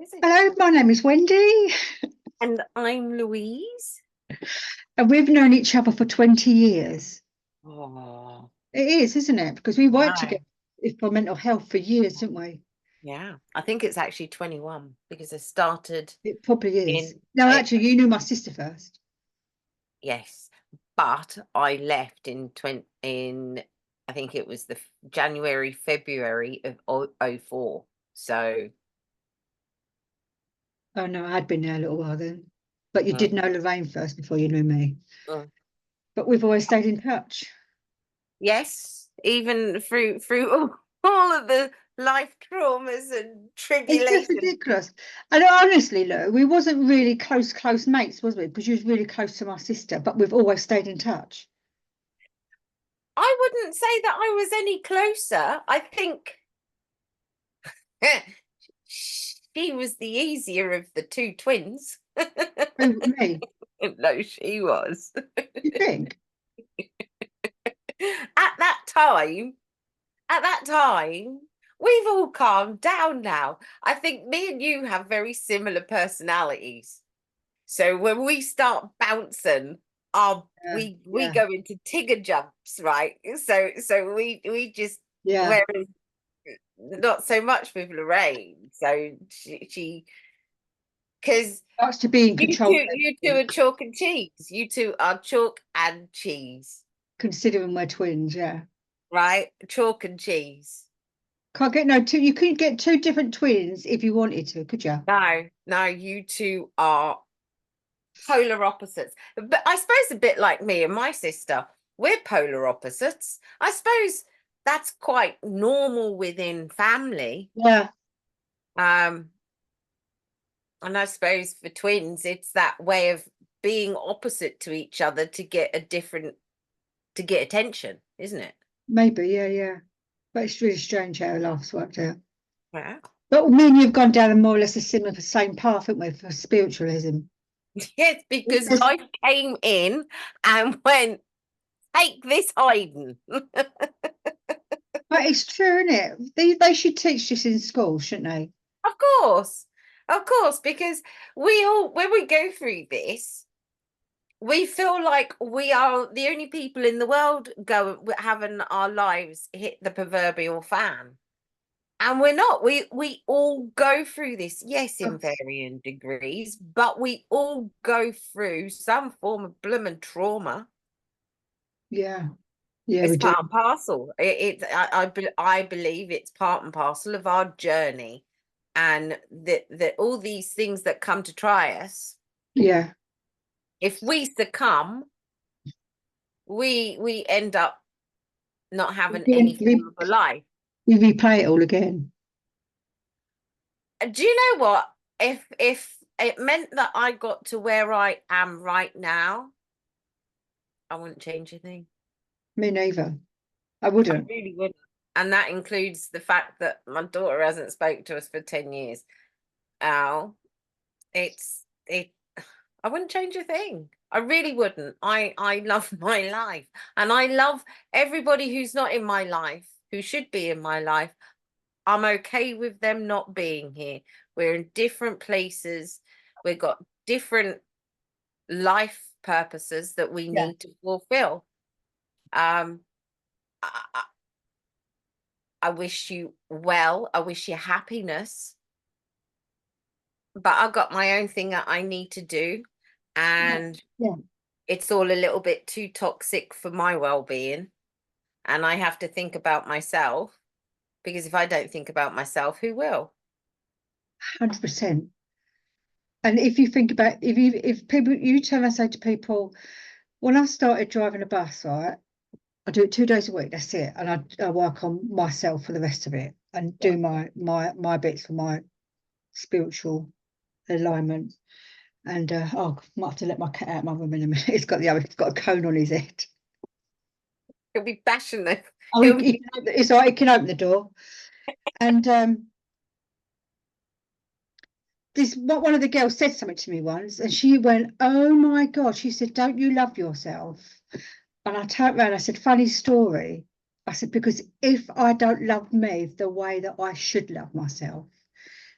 Is it? Hello, my name is Wendy, And I'm Louise. and we've known each other for 20 years. Oh, It is, isn't it? Because we worked no. together for mental health for years, didn't we? Yeah, I think it's actually 21 because I started It probably is. in, No, actually, you knew my sister first. yes, but I left I think it was the January, February of 04. So, Oh, no, I had been there a little while then. But you mm, did know Lorraine first before you knew me. mm. But we've always stayed in touch. Yes, even through all of the life traumas and It's just tribulations. ridiculous. And honestly, Lou, we wasn't really close mates, was we? Because you was really close to my sister, but we've always stayed in touch. I wouldn't say that I was any closer. I think she was the easier of the two twins. Who, me? No, she was. You think? At that time, we've all calmed down now. I think me and you have very similar personalities. So when we start bouncing, Yeah, we yeah, go into Tigger jumps, right? So we just, yeah. whereas not so much with Lorraine. So she because Likes to be in you control of you two everything. are chalk and cheese. You two are chalk and cheese, Considering we're twins, yeah. right? Chalk and cheese. Can't get no two. You couldn't get two different twins if you wanted to, could you? No, no, you two are polar opposites. But I suppose a bit like me and my sister, we're polar opposites. I suppose that's quite normal within family. Yeah, Um, and I suppose for twins, it's that way of being opposite to each other to get attention, isn't it? maybe, yeah, yeah. But it's really strange how life's worked out. Yeah. But me and you've gone down a more or less a similar same path, haven't we, for spiritualism? Yes, It's because just, life came in and went, take this hiding. but it's true, isn't it? They should teach this in school, shouldn't they? Of course. Of course, because we all, when we go through this, we feel like we are the only people in the world having our lives hit the proverbial fan. And we're not. We all go through this, yes, in Oh, varying degrees, but we all go through some form of blooming trauma. yeah, yeah, It's we do. part and parcel. I believe it's part and parcel of our journey, and that all these things that come to try us, Yeah. if we succumb, we end up not having any We, form of a life. we replay it all again. Do you know what? If it meant that I got to where I am right now, I wouldn't change a thing. Me neither. I I wouldn't. really wouldn't. And that includes the fact that my daughter hasn't spoke to us for 10 years. Oh, it I wouldn't change a thing. I really wouldn't. I love my life and I love everybody who's not in my life, who should be in my life. I'm okay with them not being here. We're in different places. We've got different life purposes that we Yeah. need to fulfill. Um, I, I wish you well. I wish you happiness, but I've got my own thing that I need to do, Yeah. and Yeah. it's all a little bit too toxic for my well-being. And I have to think about myself because if I don't think about myself, who will? 100%. And if you think about if people you tell I say to people, when I started driving a bus, right, I do it 2 days a week, that's it. And I work on myself for the rest of it and Yeah. do my bits for my spiritual alignment. And oh, I might have to let my cat out my room in a minute. It's got a cone on his head. He'll be bashing this. Oh, He'll be it's all right, he can open the door. And this what one of the girls said something to me once, and she went, "Oh my God!" She said, "Don't you love yourself?" And I turned around, I said, "Funny story." I said, "Because if I don't love me the way that I should love myself,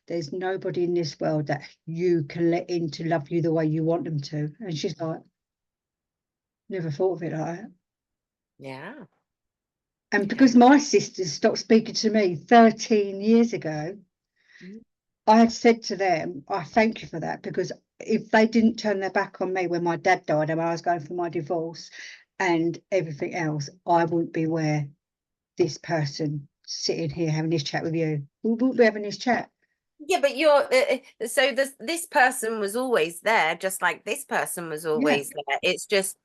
there's nobody in this world that you can let in to love you the way you want them to. And she's like, never thought of it like that. Yeah. And Yeah. because my sisters stopped speaking to me 13 years ago, Mm. I had said to them, I thank you for that, because if they didn't turn their back on me when my dad died and when I was going through my divorce and everything else, I wouldn't be where this person sitting here having this chat with you. We wouldn't be having this chat. Yeah, but you're so this person was always there, just like this person was Yeah, always there. It's just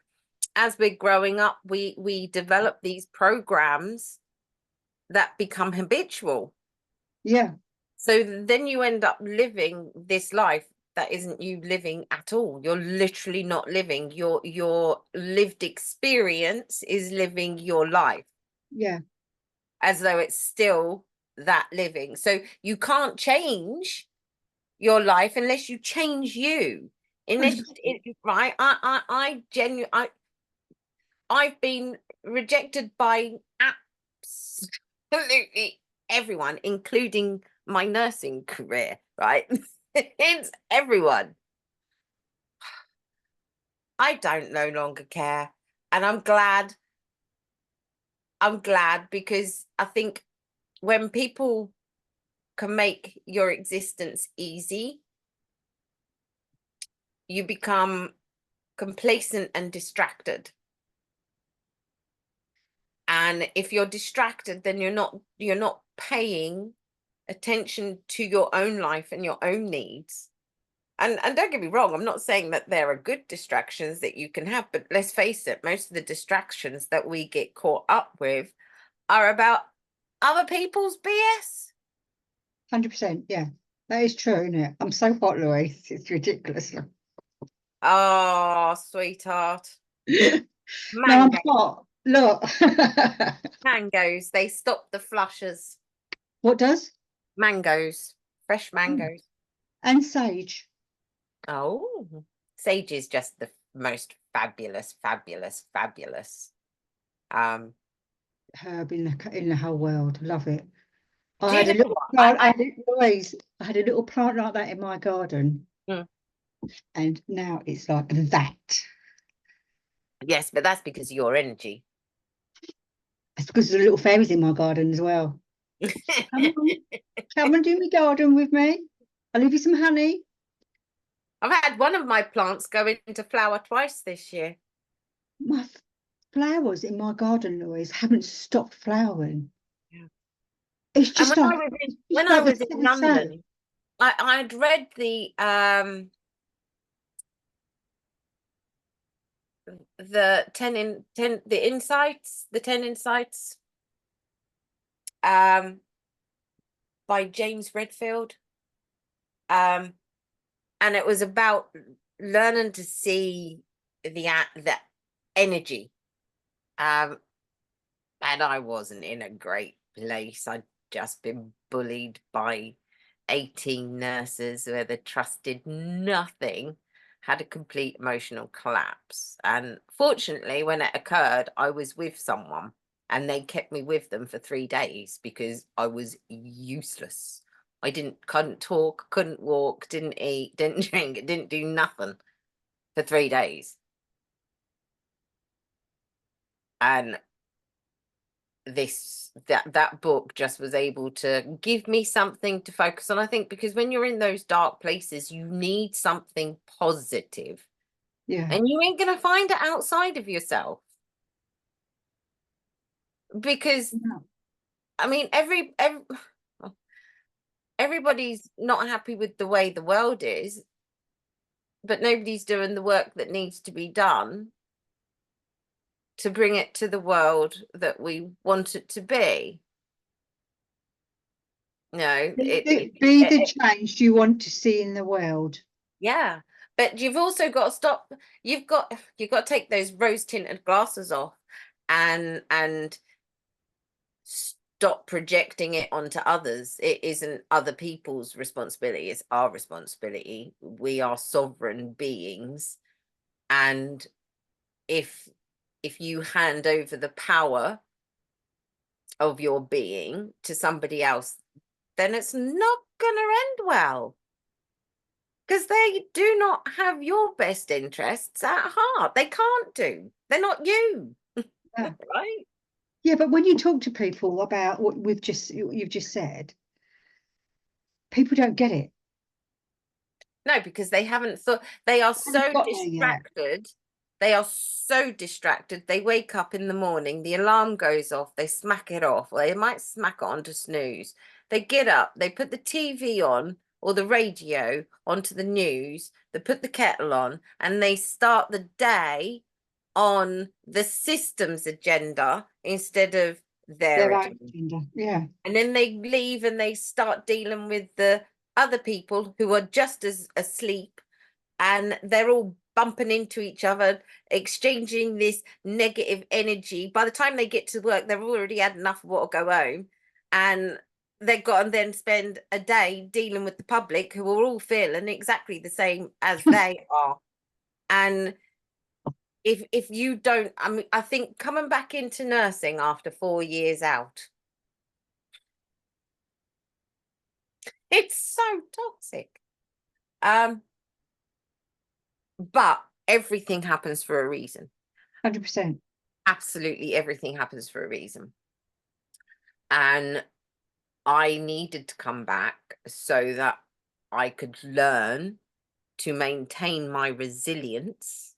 as we're growing up, we develop these programs that become habitual. yeah, So then you end up living this life that isn't you living at all. You're literally not living. Your lived experience is living your life yeah. as though it's still that living. So you can't change your life unless you change you. Unless 100%. right, I've been rejected by absolutely everyone, including my nursing career, right? It's everyone. I don't no longer care. And I'm glad because I think when people can make your existence easy, you become complacent and distracted. And if you're distracted, then you're not paying attention to your own life and your own needs. And don't get me wrong, I'm not saying that there are good distractions that you can have, but let's face it, most of the distractions that we get caught up with are about other people's BS. 100%. Yeah, that is true, isn't it? I'm so hot, Louise. It's ridiculous. Oh, sweetheart. No, I'm Mango, hot. Look. mangoes, they stop the flushes. What does? Mangoes, fresh Oh, mangoes. and sage. Oh, sage is just the most fabulous, fabulous, fabulous. Um, Herb in the whole world. Love it. I do you had a know little what? plant. Louise, I had a little plant like that in my garden, Mm, and now it's like that. yes, but that's because of your energy. It's because there's little fairies in my garden as well. Come and do my garden with me. I'll leave you some honey. I've had one of my plants go into flower twice this year. My flowers in my garden, Louise, haven't stopped flowering. Yeah. It's And just like it's when just I like the was in silly say. London, I'd read the 10 the insights, the 10 insights um by James Redfield. Um and it was about learning to see the energy. Um and I wasn't in a great place. I'd just been bullied by 18 nurses where they trusted nothing, had a complete emotional collapse. And fortunately, when it occurred, I was with someone and they kept me with them for 3 days because I was useless. I couldn't talk, couldn't walk, didn't eat, didn't drink, didn't do nothing for 3 days. And that book just was able to give me something to focus on. I think because when you're in those dark places, you need something positive, Yeah. and you ain't gonna find it outside of yourself. Because No. I mean, everybody's not happy with the way the world is, but nobody's doing the work that needs to be done to bring it to the world that we want it to be. No, Be the change you want to see in the world. yeah, but you've also got to stop. You've got to take those rose tinted glasses off, and stop projecting it onto others. It isn't other people's responsibility. It's our responsibility. We are sovereign beings, and if if you hand over the power of your being to somebody else, then it's not going to end well. Because they do not have your best interests at heart. They can't do. They're not you. Yeah. Right? Yeah, but when you talk to people about what you've just said, people don't get it. No, because they haven't thought. They are They haven't so got there yet. distracted. They are so distracted. They wake up in the morning, the alarm goes off, they smack it off, or they might smack it onto snooze. They get up, they put the TV on or the radio onto the news, they put the kettle on, and they start the day on the system's agenda instead of their Their own agenda. agenda. Yeah. And then they leave and they start dealing with the other people who are just as asleep, and they're all bumping into each other, exchanging this negative energy. By the time they get to work, they've already had enough of what will go home, and they've got to then spend a day dealing with the public who are all feeling exactly the same as they are. And if you don't, I mean, I think coming back into nursing after 4 years out, it's so toxic. But everything happens for a reason. 100%. Absolutely everything happens for a reason. And I needed to come back so that I could learn to maintain my resilience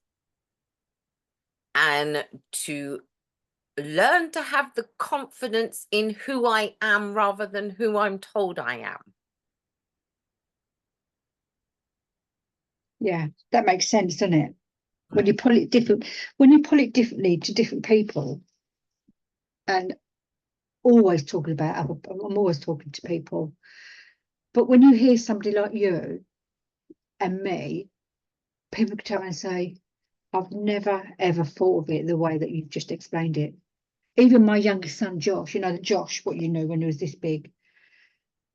and to learn to have the confidence in who I am rather than who I'm told I am. Yeah, that makes sense, doesn't it? When you pull it differently to different people, and always talking about I'm always talking to people. But when you hear somebody like you and me, people come and say, I've never ever thought of it the way that you've just explained it. Even my youngest son, Josh, Josh, what you knew when he was this big,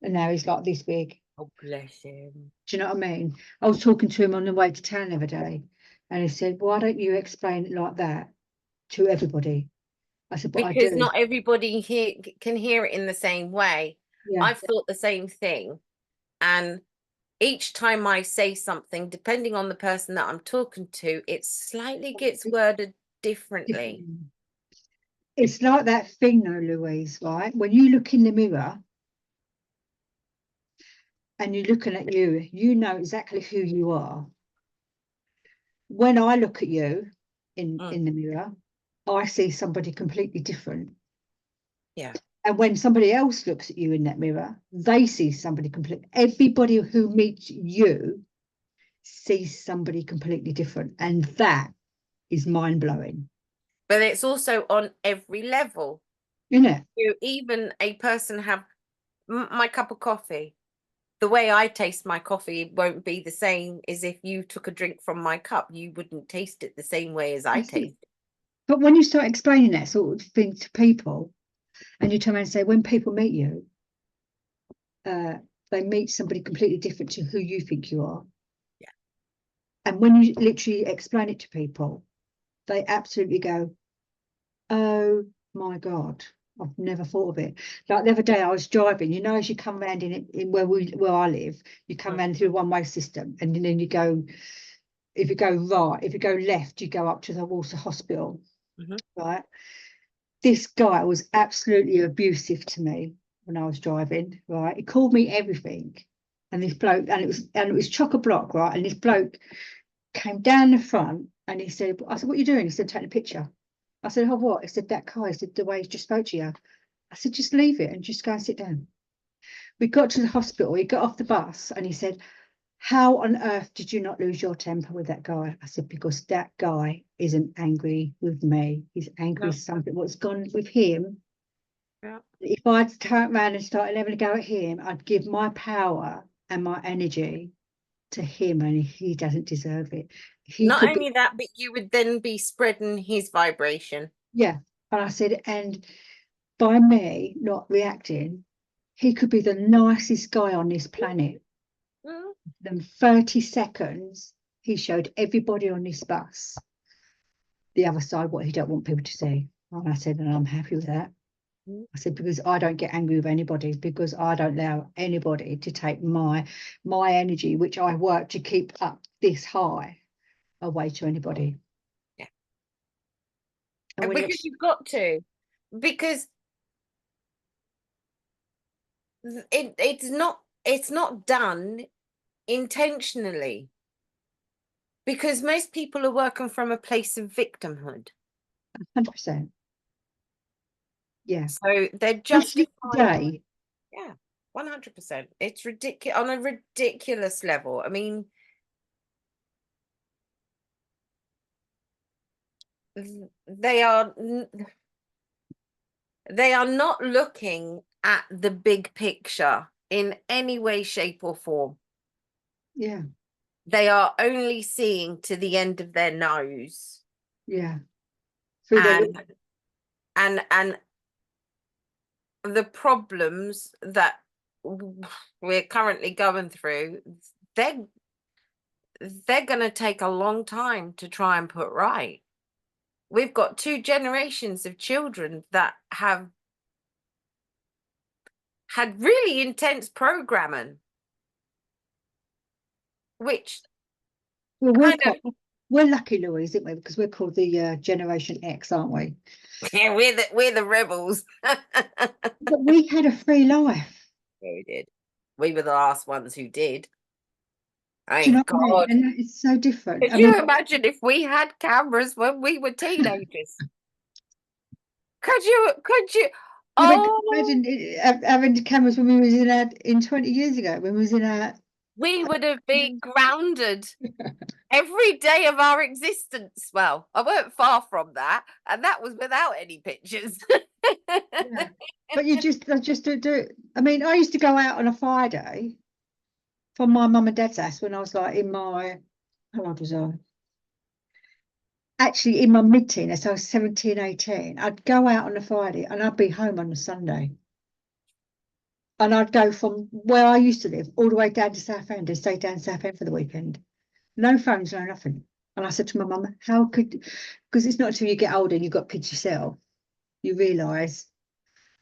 and now he's like this big. Oh, bless him. Do you know what I mean? I was talking to him on the way to town the other day, and he said, why don't you explain it like that to everybody? I said, but I Because do. not everybody can hear it in the same way. Yeah. I've thought the same thing. And each time I say something, depending on the person that I'm talking to, it slightly gets worded differently. It's like that thing though, Louise, right? When you look in the mirror and you're looking at you, you know exactly who you are. When I look at you in the mirror, I see somebody completely different. Yeah. And when somebody else looks at you in that mirror, they see somebody completely. Everybody who meets you sees somebody completely different. And that is mind-blowing. But it's also on every level. Isn't it? You even a person have my cup of coffee. The way I taste my coffee won't be the same as if you took a drink from my cup. You wouldn't taste it the same way as I taste it. But when you start explaining that sort of thing to people, and you turn around and say, when people meet you, they meet somebody completely different to who you think you are. Yeah. And when you literally explain it to people, they absolutely go, oh my God, I've never thought of it. Like the other day I was driving, as you come around in where I live, you come around through a one-way system, and then you go, if you go right, if you go left, you go up to the Water Hospital, right? This guy was absolutely abusive to me when I was driving, right? He called me everything. And this bloke, and it was chock-a-block, right? And this bloke came down the front and he said, I said, what are you doing? He said, take a picture. I said, oh, what? He said, that car. He said, the way he just spoke to you. I said, just leave it and just go and sit down. We got to the hospital, he got off the bus and he said, how on earth did you not lose your temper with that guy? I said, because that guy isn't angry with me. He's angry with something. What's gone with him? Yeah. If I'd turn around and start having a go at him, I'd give my power and my energy to him, and he doesn't deserve it. Not only that, but you would then be spreading his vibration. Yeah. And I said, and by me not reacting, he could be the nicest guy on this planet. Then 30 seconds, he showed everybody on this bus the other side what he don't want people to see. And I said, and I'm happy with that. I said, because I don't get angry with anybody, because I don't allow anybody to take my energy, which I work to keep up this high, away to anybody. Yeah. And when Because you've got to, because it's not done intentionally, because most people are working from a place of victimhood. 100%. Yeah. So they're Especially justifying. today. Yeah, 100%. It's ridiculous, on a ridiculous level. I mean, they are not looking at the big picture in any way, shape, or form. Yeah. They are only seeing to the end of their nose. Yeah. Through their And the problems that we're currently going through, they're going to take a long time to try and put right. We've got 2 generations of children that have had really intense programming, which well, kind of we're lucky, Louise, isn't we? Because we're called the Generation X, aren't we? yeah, we're the rebels. But we had a free life. Yeah, we did. We were the last ones who did. Do you know Thank what I mean? God. And that is so different. Could I mean, you imagine if we had cameras when we were teenagers? Could you? yeah, but Oh, imagine having cameras when we was in 20 years ago, when we was in our we would have been grounded every day of our existence. Well, I weren't far from that, and that was without any pictures. yeah. But I just don't do it. I mean, I used to go out on a Friday from my mum and dad's house when I was like how old was I? Actually, in my mid-teens, so I was 17, 18. I'd go out on a Friday and I'd be home on a Sunday. And I'd go from where I used to live all the way down to Southend and stay down Southend for the weekend. No phones, no nothing. And I said to my mum, how could, because it's not until you get older and you've got kids yourself, you realise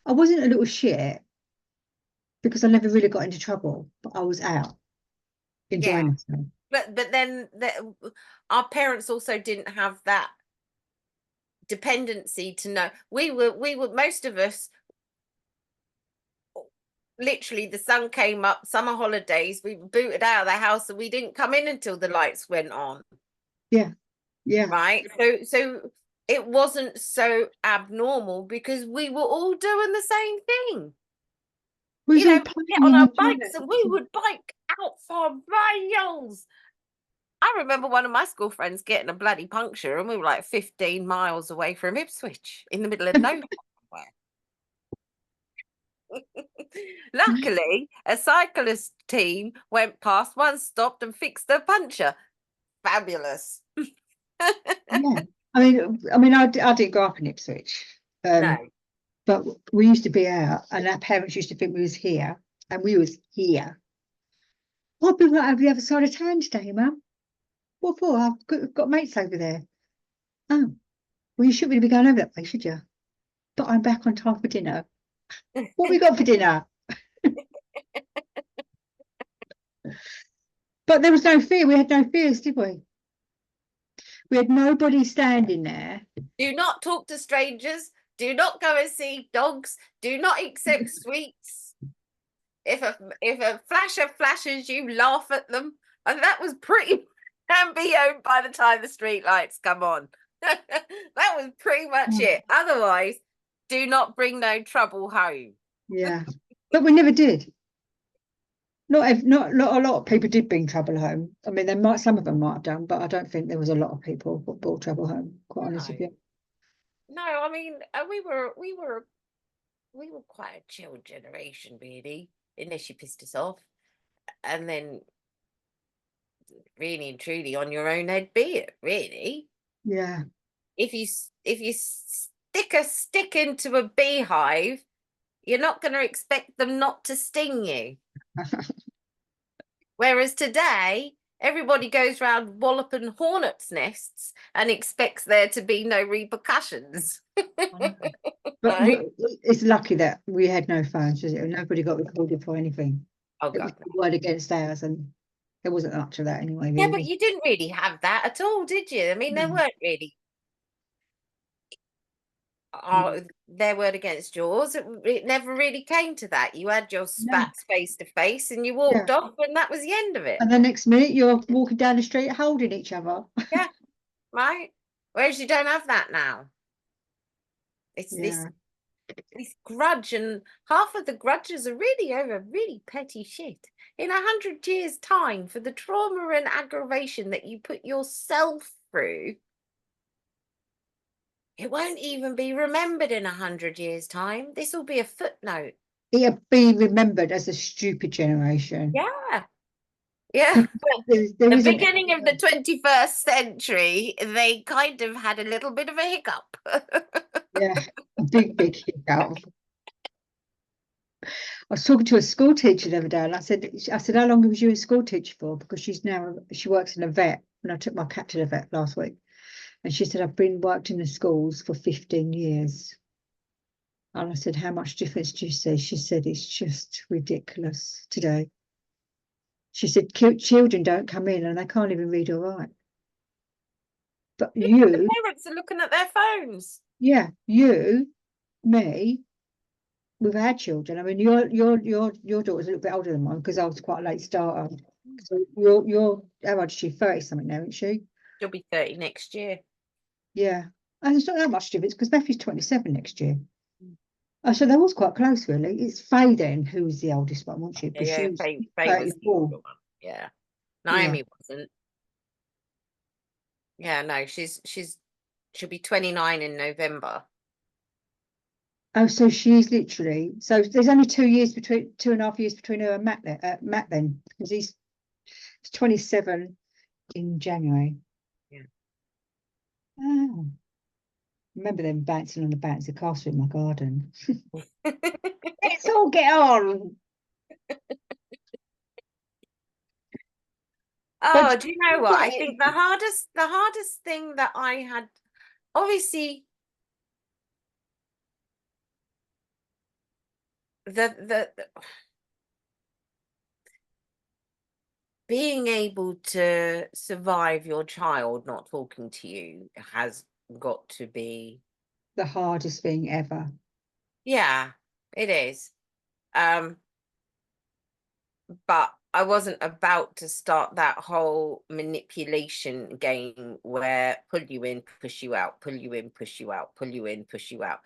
I wasn't a little shit because I never really got into trouble, but I was out Yeah, enjoying myself. but then our parents also didn't have that dependency to know. We were most of us, literally, the sun came up, summer holidays, we were booted out of the house and we didn't come in until the lights went on. Yeah, yeah. Right. So it wasn't so abnormal because we were all doing the same thing. We was You know, all we'd get playing on in our the bikes and we parks. would bike out for miles. I remember one of my school friends getting a bloody puncture and we were like 15 miles away from Ipswich in the middle of nowhere. Luckily, a cyclist team went past, one stopped and fixed the puncture. Fabulous. Yeah. I didn't grow up in Ipswich. No. But we used to be out and our parents used to think we was here and we was here. I've been right over the other side of town today, Mum. What for? I've got mates over there. Oh, well, you shouldn't really be going over that way, should you? But I'm back on time for dinner. What we got for dinner? But there was no fear. We had no fears, did we? We had nobody standing there. Do not talk to strangers. Do not go and see dogs. Do not accept sweets. If a flasher flashes you, laugh at them. And that was pretty and be home by the time the street lights come on. That was pretty much it. Otherwise, do not bring no trouble home. Yeah, but we never did. Not a lot of people did bring trouble home. I mean, some of them might have done, but I don't think there was a lot of people that brought trouble home. Quite honest with you. No, I mean, we were quite a chill generation, really, unless you pissed us off, and then really and truly on your own head be it. Really, Yeah. if you stick a stick into a beehive, you're not going to expect them not to sting you. Whereas today, Everybody goes round walloping hornets' nests and expects there to be no repercussions. But Right? it's lucky that we had no phones, was it? Nobody got recorded for anything. Oh It was God, no. word against ours, and there wasn't much of that anyway, Yeah, but really. you didn't really have that at all, did you? I mean, there No. weren't really Mm. their word against yours. It never really came to that. You had your No. spats face to face and you Yeah. walked off, and that was the end of it. And the next minute you're walking down the street holding each other. Yeah, right. Whereas you don't have that now. It's Yeah. this grudge, and half of the grudges are really over really petty shit. In 100 years' time, for the trauma and aggravation that you put yourself through, it won't even be remembered in 100 years' time. This will be a footnote. It'll be remembered as a stupid generation. Yeah. Yeah. There The isn't. beginning of the 21st century, they kind of had a little bit of a hiccup. Yeah, a big hiccup. I was talking to a school teacher the other day, and I said, how long was you a school teacher for? Because she works in a vet, and I took my cat to the vet last week, and she said, I've been worked in the schools for 15 years. And I said, how much difference do you see? She said, it's just ridiculous today. She said, children don't come in and they can't even read or write. But The you, parents are looking at their phones. yeah, me, we've had children. I mean, your daughter's a little bit older than mine because I was quite a late starter. So you're how old is she? 30 something now, isn't she? She'll be 30 next year. Yeah. And it's not that much difference because Matthew's 27 next year. Mm. Oh, so they was quite close, really. It's Faye then who's the oldest one, wasn't she? Because Yeah, she's Faye was the 34. older one. Yeah. Yeah. Naomi wasn't. Yeah, no, she'll be 29 in November. Oh, so she's literally, so there's only 2 years between, 2.5 years between her and Matt then, because he's 27 in January. Yeah. Oh, remember them bouncing on the bouncy castle in my garden. Let's all get on. Oh, But do you know what? I think the hardest thing that I had, obviously, the being able to survive your child not talking to you has got to be, the hardest thing ever. yeah, it is. But I wasn't about to start that whole manipulation game where pull you in, push you out, pull you in, push you out, pull you in, push you out.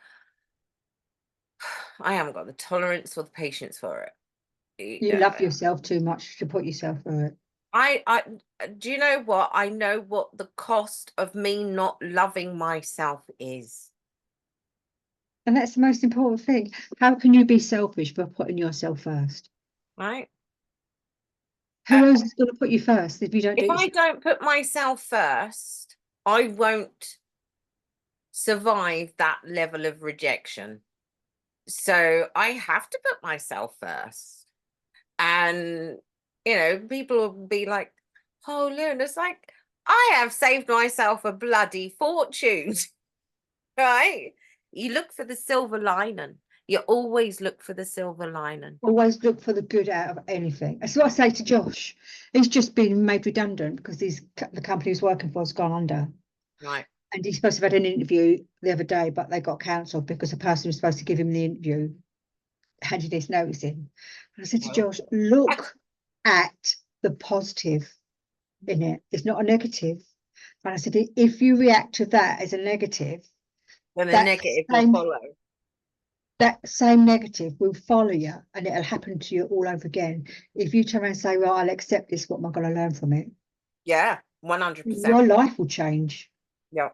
I haven't got the tolerance or the patience for it. You love yourself too much to put yourself through it. I do you know what? I know what the cost of me not loving myself is. And that's the most important thing. How can you be selfish for putting yourself first? Right? Who else is going to put you first if you don't do If it I yourself? don't put myself first, I won't survive that level of rejection. So I have to put myself first. And, people will be like, oh, Leon, it's like, I have saved myself a bloody fortune, right? You look for the silver lining. You always look for the silver lining. Always look for the good out of anything. That's what I say to Josh. He's just been made redundant because the company he's working for has gone under. Right. And he's supposed to have had an interview the other day, but they got cancelled because the person who's supposed to give him the interview handed his notice in. And I said to Well, Josh, look at the positive in it. It's not a negative. And I said, if you react to that as a negative, then the that negative will same follow. that same negative will follow you, and it'll happen to you all over again. If you turn around and say, well, I'll accept this, what am I going to learn from it? Yeah, 100%. Your life will change. Yeah.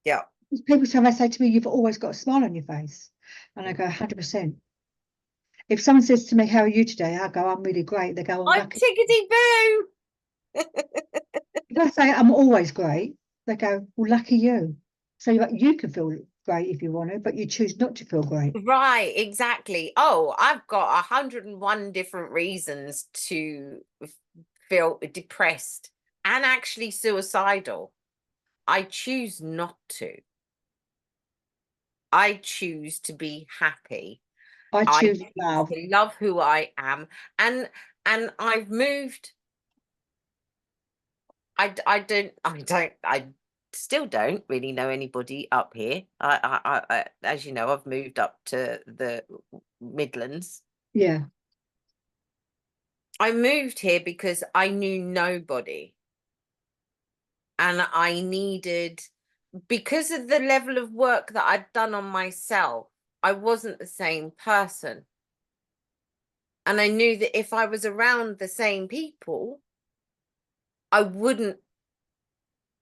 Yeah. People sometimes say to me, you've always got a smile on your face. And I go, 100%. If someone says to me, how are you today? I go, I'm really great. They go, I'm I'm lucky. tickety boo. If I say I'm always great, they go, well, lucky you. So you can feel great if you want to, but you choose not to feel great. Right, exactly. Oh, I've got 101 different reasons to feel depressed and actually suicidal, I choose not to. I choose to be happy. I I choose choose love. to love who I am. And I've moved. I still don't really know anybody up here. As you know, I've moved up to the Midlands. Yeah, I moved here because I knew nobody, and I needed, because of the level of work that I'd done on myself, I wasn't the same person. And I knew that if I was around the same people, I wouldn't,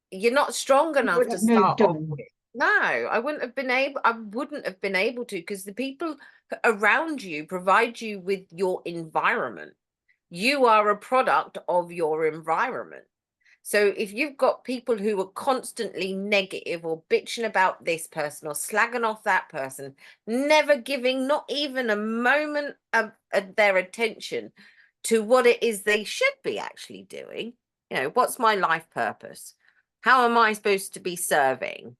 you're not strong you enough would to have start moved off on. with. No, I wouldn't have been able to, because the people around you provide you with your environment. You are a product of your environment. So if you've got people who are constantly negative or bitching about this person or slagging off that person, never giving not even a moment of their attention to what it is they should be actually doing, what's my life purpose? How am I supposed to be serving?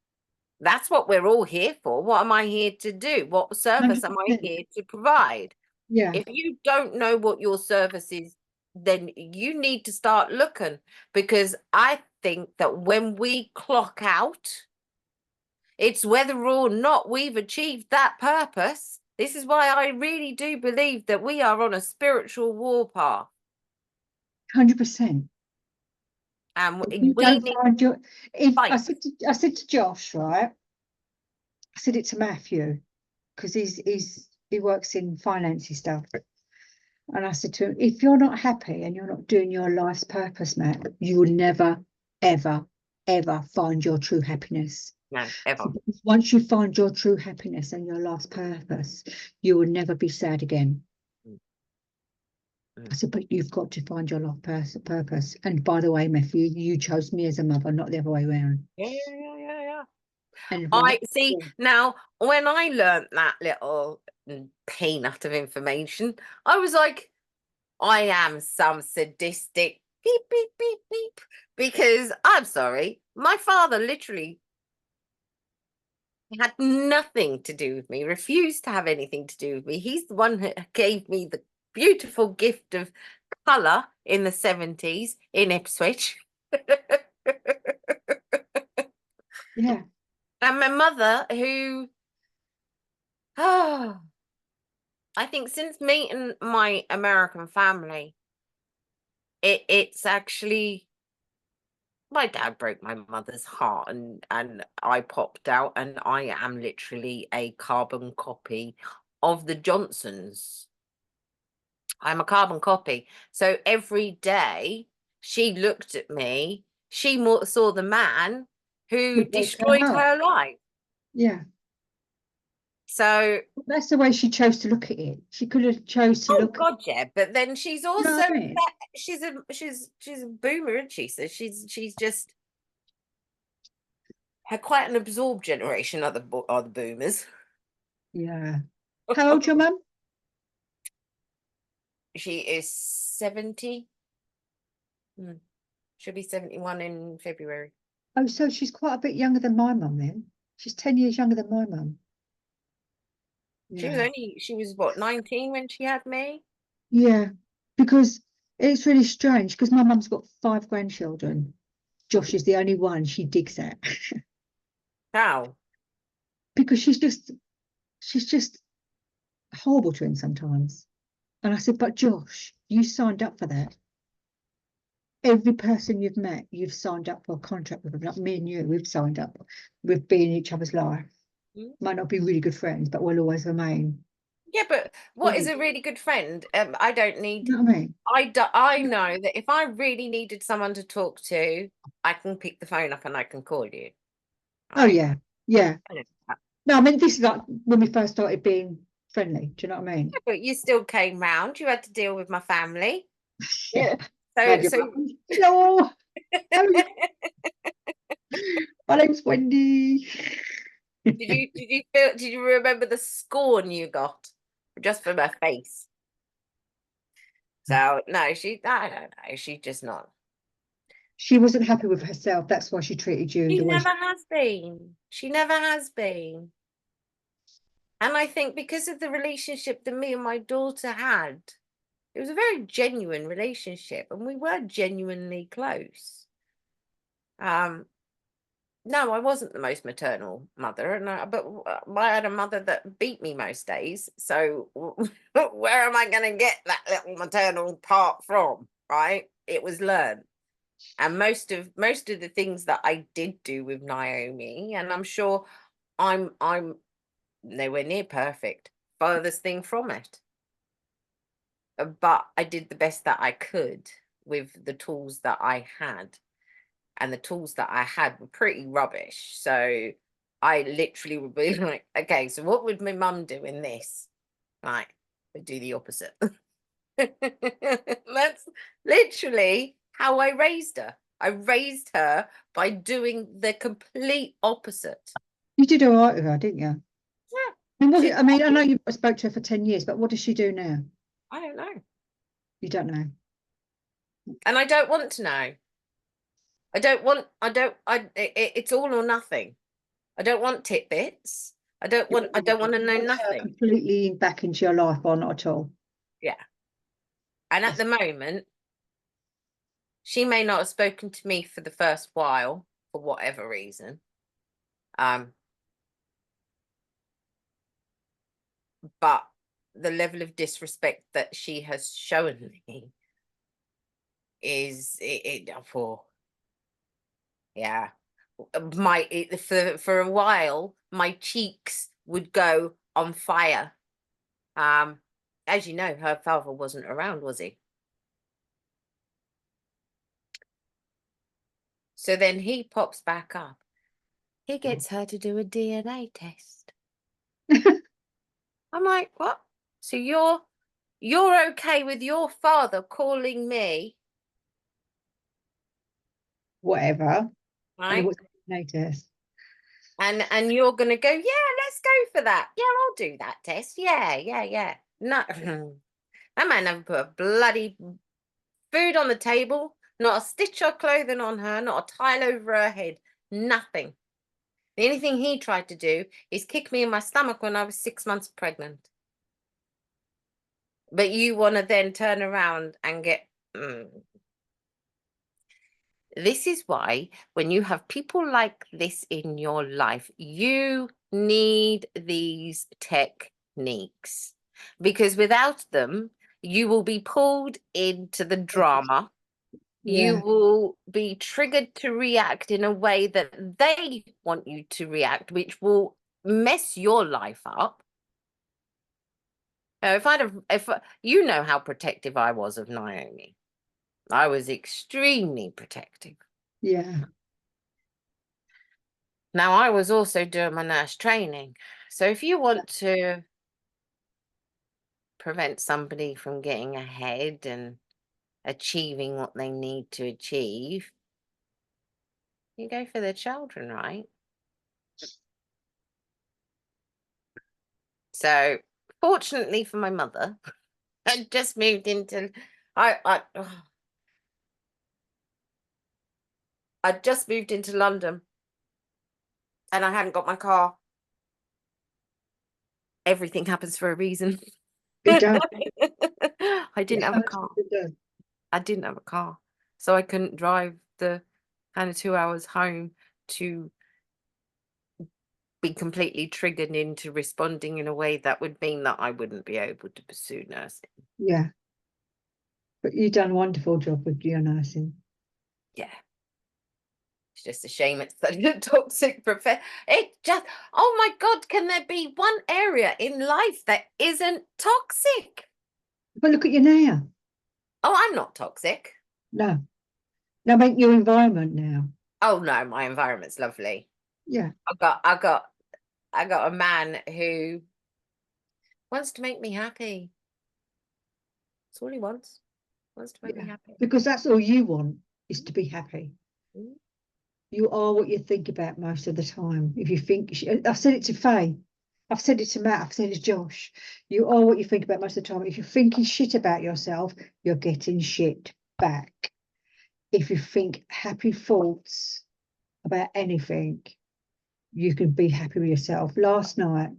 That's what we're all here for. What am I here to do? What service am I 100%. here to provide? Yeah, If you don't know what your service is, then you need to start looking, because I think that when we clock out, it's whether or not we've achieved that purpose. This is why I really do believe that we are on a spiritual warpath, 100%. and If you we don't need to find your, if fight. I said to Josh, right? I said it to Matthew because he works in financy stuff. And I said to him, if you're not happy and you're not doing your life's purpose, Matt, you will never, ever, ever find your true happiness. No, ever. Because once you find your true happiness and your life's purpose, you will never be sad again. Mm, I mm. said, but you've got to find your life purpose. And by the way, Matthew, you chose me as a mother, not the other way around. Yeah. And right, I see. yeah, Now, when I learnt that little peanut of information, I was like, I am some sadistic beep, beep, beep, beep. Because I'm sorry, my father literally had nothing to do with me, refused to have anything to do with me. He's the one who gave me the beautiful gift of colour in the 70s in Ipswich. yeah, And my mother, who, oh, I think since meeting my American family, it's actually, my dad broke my mother's heart, and I popped out, and I am literally a carbon copy of the Johnsons. I'm a carbon copy. So every day she looked at me, she saw the man who who broke her destroyed heart. her life. Yeah. So, That's the way she chose to look at it. She could have chose to oh look at, God, yeah. But then she's you know also, what I mean? she's a boomer, isn't she? So she's just had quite an absorbed generation, are the boomers. Yeah. How old's your mum? She is 70. She'll be 71 in February. Oh, so she's quite a bit younger than my mum then. She's 10 years younger than my mum. Yeah. She was what, 19 when she had me? Yeah. Because it's really strange because my mum's got 5 grandchildren. Josh is the only one she digs at How? because she's just horrible to him sometimes. And I said, but Josh, you signed up for that. Every person you've met, you've signed up for a contract with them. Like me and you, we've signed up with being in each other's life. Mm. Might not be really good friends, but we'll always remain. Yeah, but what is Really. a really good friend? I don't need. You know what I mean? I know that if I really needed someone to talk to, I can pick the phone up and I can call you. Oh Right? yeah, yeah. I know that. No, I mean this is like when we first started being friendly. Do you know what I mean? Yeah, but you still came round. You had to deal with my family. Yeah. Yeah. How'd So you so. Hello. How are you? My name's Wendy. Did you remember the scorn you got just for my face? So no, I don't know. She's just not. She wasn't happy with herself. That's why she treated you She the way never she. has been. She never has been. And I think because of the relationship that me and my daughter had, it was a very genuine relationship, and we were genuinely close. No, I wasn't the most maternal mother, but I had a mother that beat me most days. So where am I going to get that little maternal part from? Right? It was learned, and most of the things that I did do with Naomi, and I'm sure I'm nowhere near perfect. Furthest thing from it, but I did the best that I could with the tools that I had. And the tools that I had were pretty rubbish. So I literally would be like, okay, so what would my mum do in this? Right, would do the opposite. That's literally how I raised her. I raised her by doing the complete opposite. You did all right with her, didn't you? Yeah, And she, I mean, I know you spoke to her for 10 years, but what does she do now? I don't know. You don't know. And I don't want to know. It's all or nothing. I don't want tidbits. I don't want to know You want her nothing. completely back into your life or not at all. Yeah. And at That's, the moment, she may not have spoken to me for the first while for whatever reason. Um, but the level of disrespect that she has shown me is for yeah. For a while, my cheeks would go on fire. As you know, her father wasn't around, was he? So then he pops back up. He gets her to do a DNA test. I'm like, what? So you're okay with your father calling me, whatever. And right? what's the test? And you're gonna go, yeah, let's go for that. Yeah, I'll do that test. Yeah, yeah, yeah. No, that man never put a bloody food on the table, not a stitch of clothing on her, not a tile over her head, nothing. The only thing he tried to do is kick me in my stomach when I was 6 months pregnant. But you want to then turn around and get. This is why when you have people like this in your life, you need these techniques, because without them, you will be pulled into the drama. You Yeah, will be triggered to react in a way that they want you to react, which will mess your life up. Now, if you know how protective I was of Naomi, I was extremely protective. yeah. Now, I was also doing my nurse training. So if you want to prevent somebody from getting ahead and achieving what they need to achieve, you go for the children, right? So fortunately for my mother, I just moved into I just moved into London and I hadn't got my car. Everything happens for a reason. It does. I It didn't have a car. 100% does. I didn't have a car. So I couldn't drive the kind of 2 hours home to be completely triggered into responding in a way that would mean that I wouldn't be able to pursue nursing. Yeah. But you've done a wonderful job with your nursing. Yeah. It's just a shame it's such a toxic profession. It just, oh my God, can there be one area in life that isn't toxic? But look at you now. Oh, I'm not toxic. No. Now make your environment now. Oh no, my environment's lovely. Yeah. I got a man who wants to make me happy. That's all he wants. Wants to make me Yeah. happy. Because that's all you want is to be happy. Mm. You are what you think about most of the time. If you think, I said it to Faye, I've said it to Matt, I've said it to Josh. You are what you think about most of the time. If you're thinking shit about yourself, you're getting shit back. If you think happy thoughts about anything, you can be happy with yourself. Last night,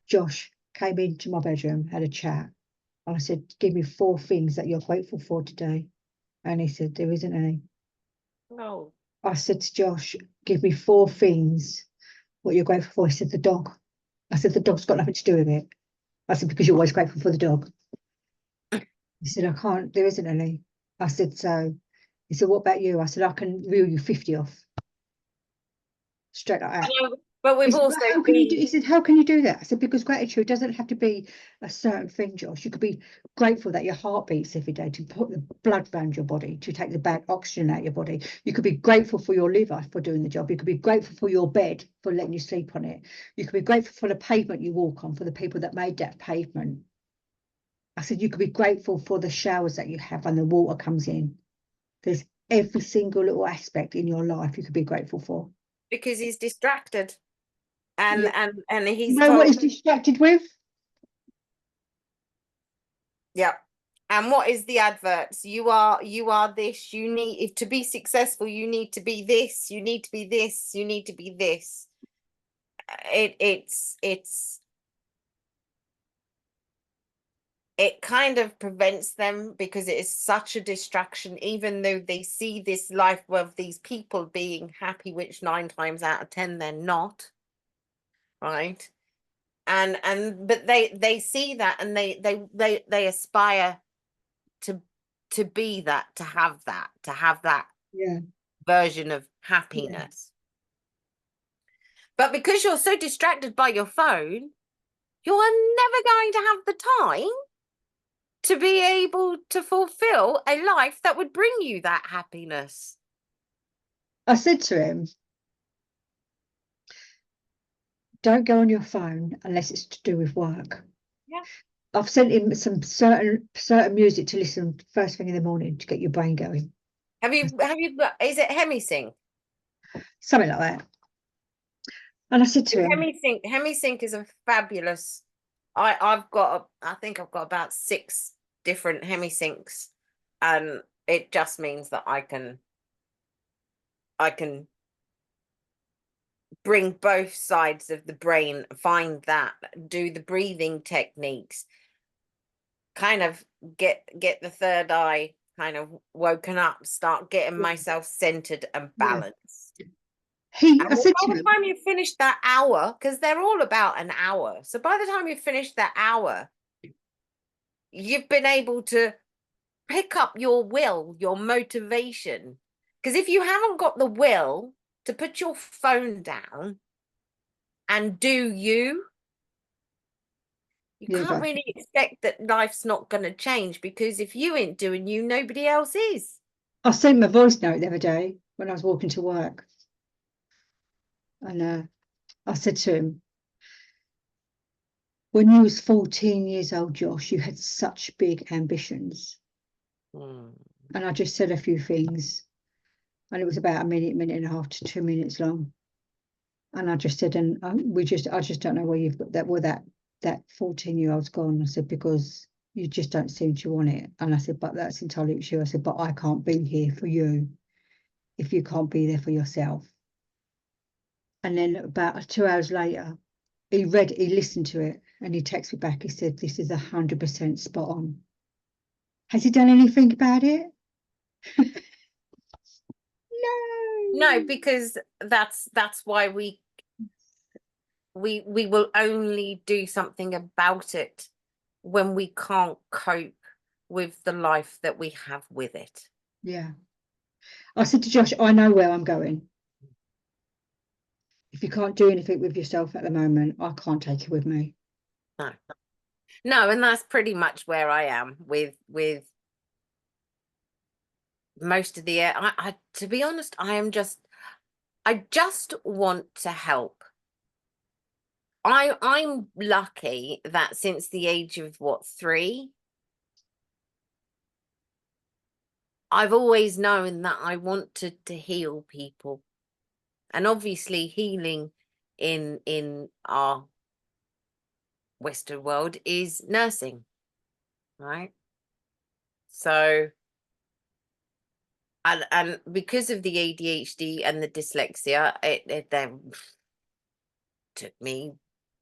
Josh came into my bedroom, had a chat. I said, give me 4 things that you're grateful for today. And he said, there isn't any. No. I said to Josh, give me 4 things what you're grateful for. He said, the dog. I said, the dog's got nothing to do with it. I said, because you're always grateful for the dog. He said, I can't, there isn't any. I said, so. He said, what about you? I said, I can reel you 50 off. Straight like that. But He we've said, also but how can you do? He said, how can you do that? I said, because gratitude doesn't have to be a certain thing, Josh. You could be grateful that your heart beats every day, to put the blood around your body, to take the bad oxygen out of your body. You could be grateful for your liver for doing the job. You could be grateful for your bed for letting you sleep on it. You could be grateful for the pavement you walk on, for the people that made that pavement. I said, you could be grateful for the showers that you have and the water comes in. There's every single little aspect in your life you could be grateful for. because he's distracted, and Yeah. he's You know what told. he's distracted with? Yeah. And what is the adverts? You are this, you need, if to be successful, you need to be this, you need to be this, you need to be this. It kind of prevents them because it is such a distraction, even though they see this life of these people being happy, which 9 times out of 10 they're not, right? And but they see that, and they aspire to be that, to have that Yeah. version of Yeah. happiness. But because you're so distracted by your phone, you're never going to have the time to be able to fulfill a life that would bring you that happiness. I said to him, don't go on your phone unless it's to do with work. Yeah. I've sent him some certain music to listen first thing in the morning to get your brain going. Have you got, is it HemiSync? Something like that. And I said to him, HemiSync is a fabulous. I think I've got about 6 different HemiSyncs, and it just means that I can bring both sides of the brain, find that, do the breathing techniques, kind of get the third eye kind of woken up, start getting myself centered and yeah. balanced. I And said by to the him, time you finish that hour, because they're all about an hour, so by the time you finish that hour, you've been able to pick up your will, your motivation. Because if you haven't got the will to put your phone down and do you, you yeah, can't but really expect that life's not going to change, because if you ain't doing you, nobody else is. I sent him a voice note the other day when I was walking to work. And I said to him, when you was 14 years old, Josh, you had such big ambitions. And I just said a few things. And it was about a minute, minute and a half to 2 minutes long. And I just said, and I just don't know where you've got that, that 14-year-old's gone. I said, because you just don't seem to want it. And I said, but that's entirely true. I said, but I can't be here for you if you can't be there for yourself. And then about 2 hours later, he listened to it, and he texted me back. He said, this is 100% spot on. Has he done anything about it? No, because that's why we will only do something about it when we can't cope with the life that we have with it. Yeah. I said to Josh, I know where I'm going. If you can't do anything with yourself at the moment, I can't take it with me. No, and that's pretty much where I am with most of the to be honest, I just want to help. I'm lucky that since the age of 3, I've always known that I wanted to heal people. And obviously healing in our Western world is nursing, right? So, and because of the ADHD and the dyslexia, it then took me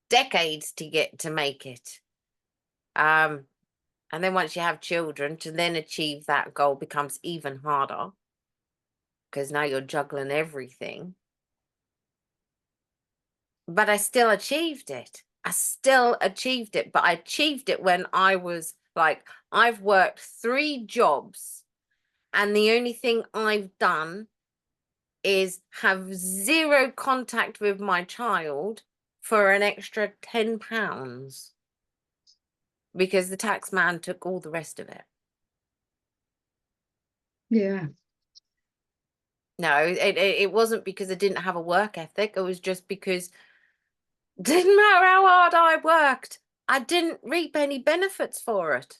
decades to make it. And then once you have children, to then achieve that goal becomes even harder, because now you're juggling everything. But I still achieved it. I still achieved it, but I achieved it when I was like, I've worked 3 jobs, and the only thing I've done is have 0 contact with my child for an extra £10, because the tax man took all the rest of it. Yeah. No, it wasn't because I didn't have a work ethic. It was just because it didn't matter how hard I worked, I didn't reap any benefits for it.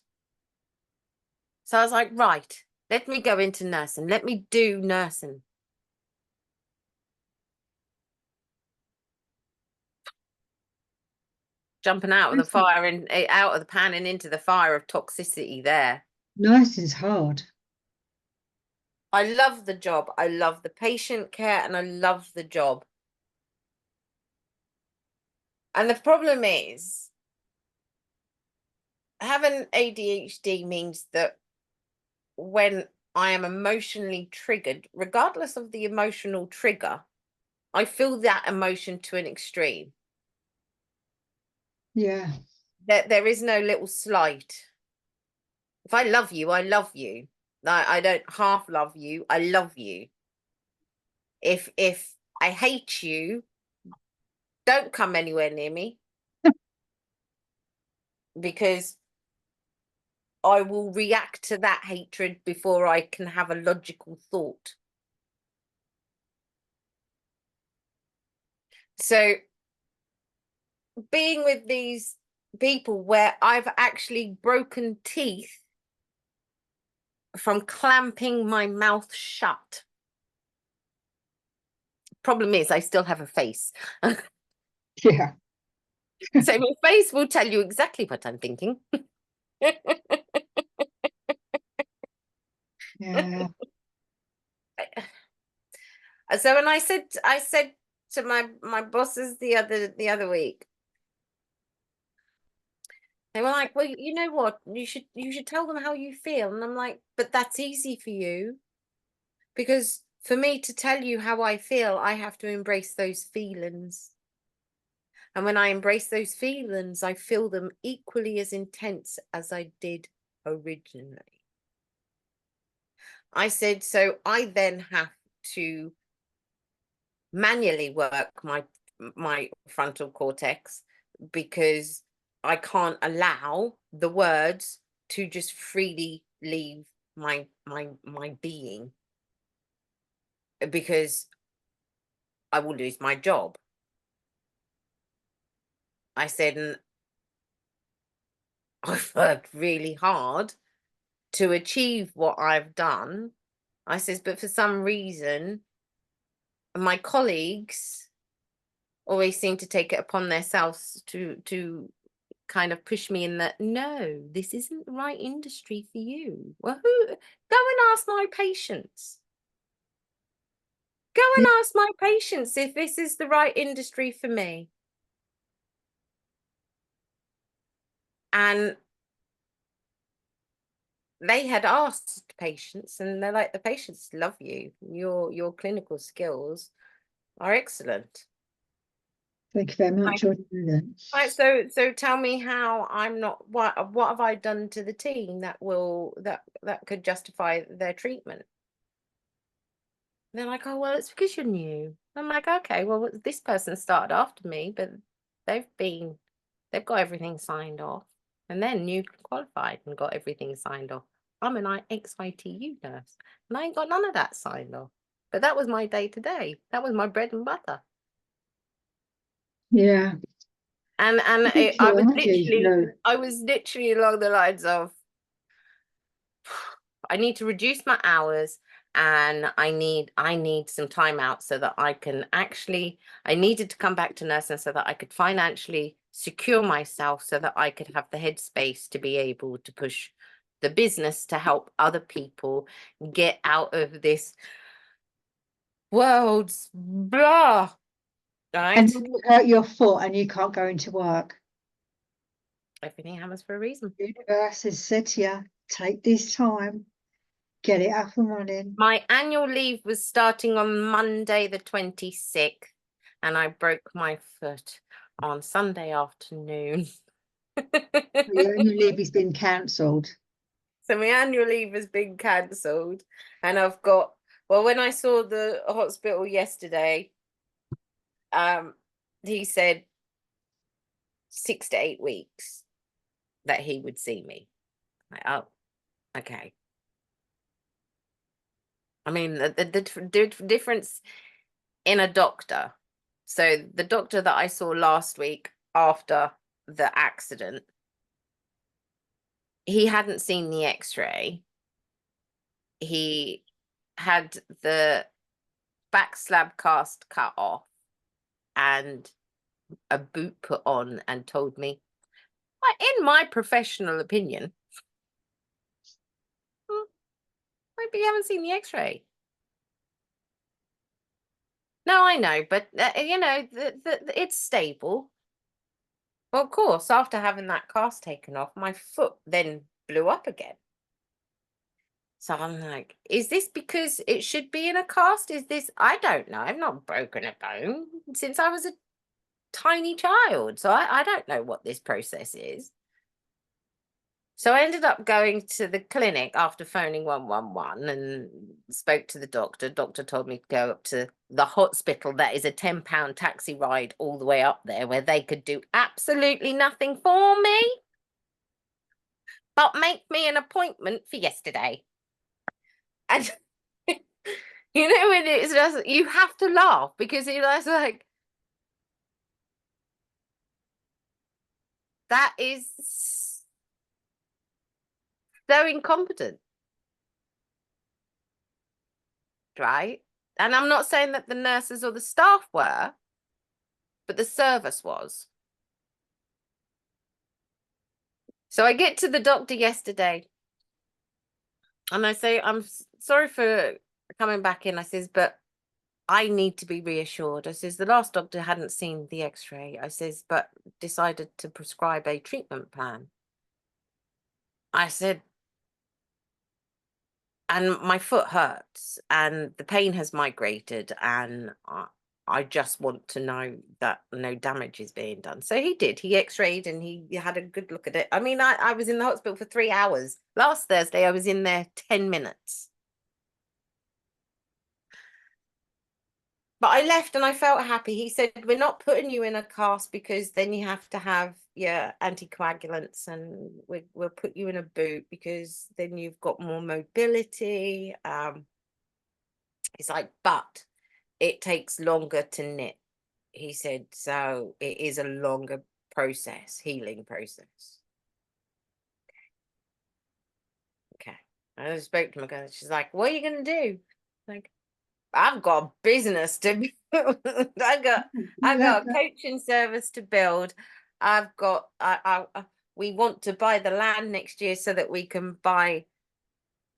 So I was like, right, let me go into nursing. Let me do nursing. Jumping out of the fire and out of the pan and into the fire of toxicity there. Nursing's hard. I love the job. I love the patient care, and I love the job. And the problem is, having ADHD means that when I am emotionally triggered, regardless of the emotional trigger, I feel that emotion to an extreme. Yeah. There is no little slight. If I love you, I love you. I don't half love you. I love you. If I hate you, don't come anywhere near me, because I will react to that hatred before I can have a logical thought. So being with these people where I've actually broken teeth from clamping my mouth shut. Problem is, I still have a face. Yeah. So my face will tell you exactly what I'm thinking. Yeah. So when I said to my bosses the other week, they were like, well, you know what, you should tell them how you feel. And I'm like, but that's easy for you, because for me to tell you how I feel, I have to embrace those feelings. And when I embrace those feelings, I feel them equally as intense as I did originally. I said, so I then have to manually work my frontal cortex, because I can't allow the words to just freely leave my being, because I will lose my job. I said, and I've worked really hard to achieve what I've done. I says, but for some reason, my colleagues always seem to take it upon themselves to kind of push me in that, no, this isn't the right industry for you. Well, go and ask my patients. Go and ask my patients if this is the right industry for me. And they had asked patients, and they're like, the patients love you. Your clinical skills are excellent. Thank you very much. Right, so tell me how I'm not, what have I done to the team that could justify their treatment? And they're like, oh, well, it's because you're new. I'm like, okay, well, this person started after me, but they've got everything signed off, and they're new qualified and got everything signed off. I'm an ex-ITU nurse, and I ain't got none of that signed off. But that was my day to day. That was my bread and butter. Yeah. And I was literally along the lines of, I need to reduce my hours, and I need some time out so that I can actually, I needed to come back to nursing so that I could financially secure myself so that I could have the headspace to be able to push the business to help other people get out of this world's blah, right? And then you hurt your foot and you can't go into work. Everything happens for a reason. The universe has said to you, take this time, get it up and running. My annual leave was starting on Monday the 26th, and I broke my foot on Sunday afternoon. Your annual leave has been cancelled. So my annual leave has been cancelled, and I've got, well, when I saw the hospital yesterday, he said 6 to 8 weeks that he would see me. Like, oh, okay. I mean, the difference in a doctor. So the doctor that I saw last week after the accident, he hadn't seen the x-ray. He had the back slab cast cut off and a boot put on, and told me, well, in my professional opinion, maybe you haven't seen the x-ray. No, I know, but you know, it's stable. Well, of course, after having that cast taken off, my foot then blew up again. So I'm like, is this because it should be in a cast? Is this, I don't know. I've not broken a bone since I was a tiny child. So I don't know what this process is. So I ended up going to the clinic after phoning 111 and spoke to the doctor. Doctor told me to go up to the hospital. That is a £10 taxi ride all the way up there, where they could do absolutely nothing for me but make me an appointment for yesterday. And you know, when it's just, you have to laugh because you're just like, that is so incompetent, right? And I'm not saying that the nurses or the staff were, but the service was. So I get to the doctor yesterday and I say, I'm sorry for coming back in. I says, but I need to be reassured. I says, the last doctor hadn't seen the x-ray. I says, but decided to prescribe a treatment plan. I said, and my foot hurts and the pain has migrated, and I just want to know that no damage is being done. So he did. He x-rayed and he had a good look at it. I mean, I was in the hospital for 3 hours. Last Thursday, I was in there 10 minutes. But I left and I felt happy. He said, we're not putting you in a cast because then you have to have your anticoagulants, and we'll put you in a boot because then you've got more mobility. It's like, but it takes longer to knit. He said, so it is a longer process, healing process. Okay. I spoke to my girl. She's like, what are you going to do? Like, I've got a business to build. I've got a coaching service to build. I've got, we want to buy the land next year so that we can buy,